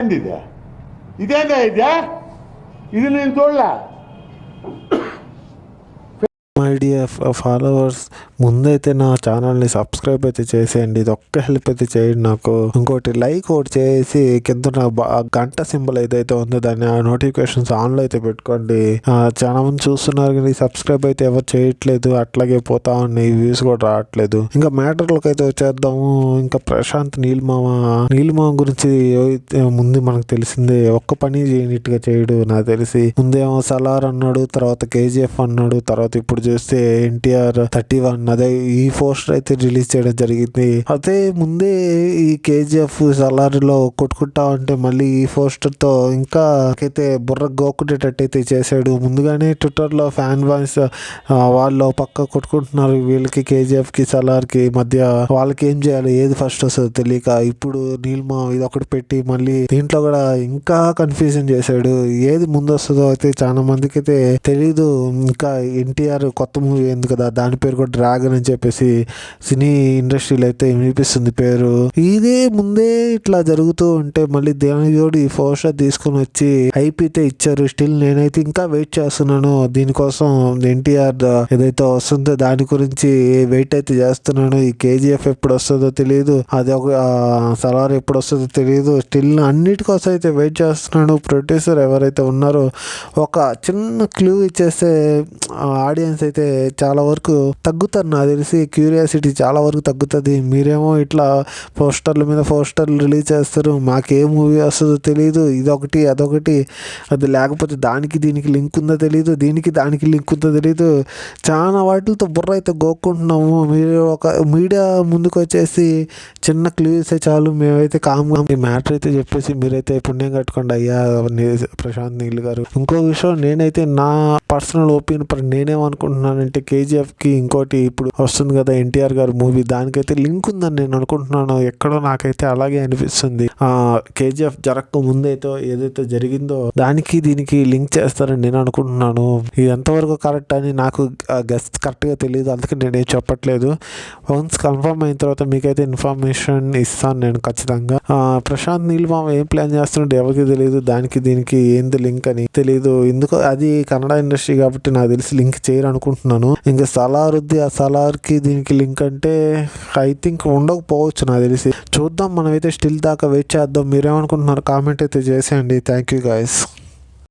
ఇది ఇదేందా ఇది నేను చూడలే. మై డియర్ ఫాలోవర్స్, ముందైతే నా ఛానల్ని సబ్స్క్రైబ్ అయితే చేసేయండి. ఇది ఒక్క హెల్ప్ అయితే చేయండి నాకు. ఇంకోటి లైక్ ఒకటి చేసి కింద నా గంట సింబల్ ఏదైతే ఉందో దాన్ని ఆ నోటిఫికేషన్స్ ఆన్లో అయితే పెట్టుకోండి. చాలా మంది చూస్తున్నారు కానీ సబ్స్క్రైబ్ అయితే ఎవరు చేయట్లేదు, అట్లాగే పోతా ఉన్నాయి, వ్యూస్ కూడా రావట్లేదు. ఇంకా మ్యాటర్లోకి అయితే వచ్చేద్దాము. ఇంకా ప్రశాంత్ నీలిమామ గురించి ముందు మనకు తెలిసిందే, ఒక్క పని చేయనట్టుగా చేయడు నాకు తెలిసి. ముందేమో సలార్ అన్నాడు, తర్వాత కేజీఎఫ్ అన్నాడు, తర్వాత ఇప్పుడు చూస్తే ఎన్టీఆర్ 31 అదే ఈ పోస్టర్ అయితే రిలీజ్ చేయడం జరిగింది. అదే ముందే ఈ కేజీఎఫ్ సలార్లో కొట్టుకుంటా ఉంటే మళ్ళీ ఈ పోస్టర్ తో ఇంకా అయితే బుర్ర గోక్కునేటట్టు అయితే చేశాడు. ముందుగానే ట్విట్టర్లో ఫ్యాన్ బాయ్స్ వాళ్ళు పక్క కొట్టుకుంటున్నారు, వీళ్ళకి కేజీఎఫ్ కి సలార్ కి మధ్య. వాళ్ళకి ఏం చేయాలి, ఏది ఫస్ట్ వస్తుందో తెలియక ఇప్పుడు నీలిమా ఇది ఒకటి పెట్టి మళ్ళీ దీంట్లో కూడా ఇంకా కన్ఫ్యూజన్ చేశాడు. ఏది ముందు వస్తుందో అయితే చాలా మందికి అయితే తెలీదు. ఇంకా ఎన్టీఆర్ కొత్త మూవీ ఉంది కదా, దాని పేరు కూడా డ్రాగన్ అని చెప్పేసి సినీ ఇండస్ట్రీలో అయితే వినిపిస్తుంది పేరు. ఇదే ముందే ఇట్లా జరుగుతూ ఉంటే మళ్ళీ దేనిజోడు ఈ పోస్టర్ తీసుకుని వచ్చి హైప్ అయితే ఇచ్చారు. స్టిల్ నేనైతే ఇంకా వెయిట్ చేస్తున్నాను దీనికోసం. ఎన్టీఆర్ ఏదైతే వస్తుందో దాని గురించి వెయిట్ అయితే చేస్తున్నాను. ఈ కేజీఎఫ్ ఎప్పుడు వస్తుందో తెలియదు, అది ఒక సలార్ ఎప్పుడు వస్తుందో తెలియదు. స్టిల్ అన్నిటికోసం అయితే వెయిట్ చేస్తున్నాను. ప్రొడ్యూసర్ ఎవరైతే ఉన్నారో ఒక చిన్న క్లూ ఇచ్చేస్తే ఆడియన్స్ అయితే చాలా వరకు తగ్గుతారు. నాకు తెలిసి క్యూరియాసిటీ చాలా వరకు తగ్గుతుంది. మీరేమో ఇట్లా పోస్టర్ల మీద పోస్టర్లు రిలీజ్ చేస్తారు, మాకే మూవీ వస్తుందో తెలియదు, ఇదొకటి అదొకటి, అది లేకపోతే దానికి దీనికి లింక్ ఉందో తెలియదు, దీనికి దానికి లింక్ ఉందో తెలియదు. చాలా వాటితో బుర్ర అయితే గోక్కుంటున్నాము. మీరు ఒక మీడియా ముందుకు వచ్చేసి చిన్న క్లూ ఇస్తే చాలు, మేమైతే కామ్గా ఈ మ్యాటర్ అయితే చెప్పేసి మీరైతే పుణ్యం కట్టుకోండి అయ్యా ప్రశాంత్ నీల్ గారు. ఇంకో విషయం, నేనైతే నా పర్సనల్ ఒపీనియన్ నేనేమనుకుంటున్నానంటే కేజీఎఫ్కి ఇంకోటి ఇప్పుడు వస్తుంది కదా ఎన్టీఆర్ గారు మూవీ, దానికైతే లింక్ ఉందని నేను అనుకుంటున్నాను. ఎక్కడో నాకైతే అలాగే అనిపిస్తుంది. కేజీఎఫ్ జరగక ముందైతే ఏదైతే జరిగిందో దానికి దీనికి లింక్ చేస్తారని నేను అనుకుంటున్నాను. ఇది ఎంతవరకు కరెక్ట్ అని నాకు గెస్ట్ కరెక్ట్గా తెలియదు, అందుకే నేనేం చెప్పట్లేదు. వన్స్ కన్ఫర్మ్ అయిన తర్వాత మీకైతే ఇన్ఫర్మేషన్ ఇస్తాను నేను ఖచ్చితంగా. ప్రశాంత్ నీలిమామ ఏం ప్లాన్ చేస్తున్నాడు ఎవరికి తెలియదు, దానికి దీనికి ఏంది లింక్ అని తెలియదు. ఎందుకో అది కన్నడ ఇండస్ట్రీ కాబట్టి నాకు తెలిసి లింక్ చేయరు అనుకుంటున్నాను. ఇంకా సలార్ ఉంది, ఆ సలార్ కి దీనికి లింక్ అంటే ఐ థింక్ ఉండకపోవచ్చు నాకు తెలిసి. చూద్దాం, మనమైతే స్టిల్ దాకా వెయిట్ చేద్దాం. మీరేమనుకుంటున్నారు కామెంట్ అయితే చేసేయండి. Thank you guys.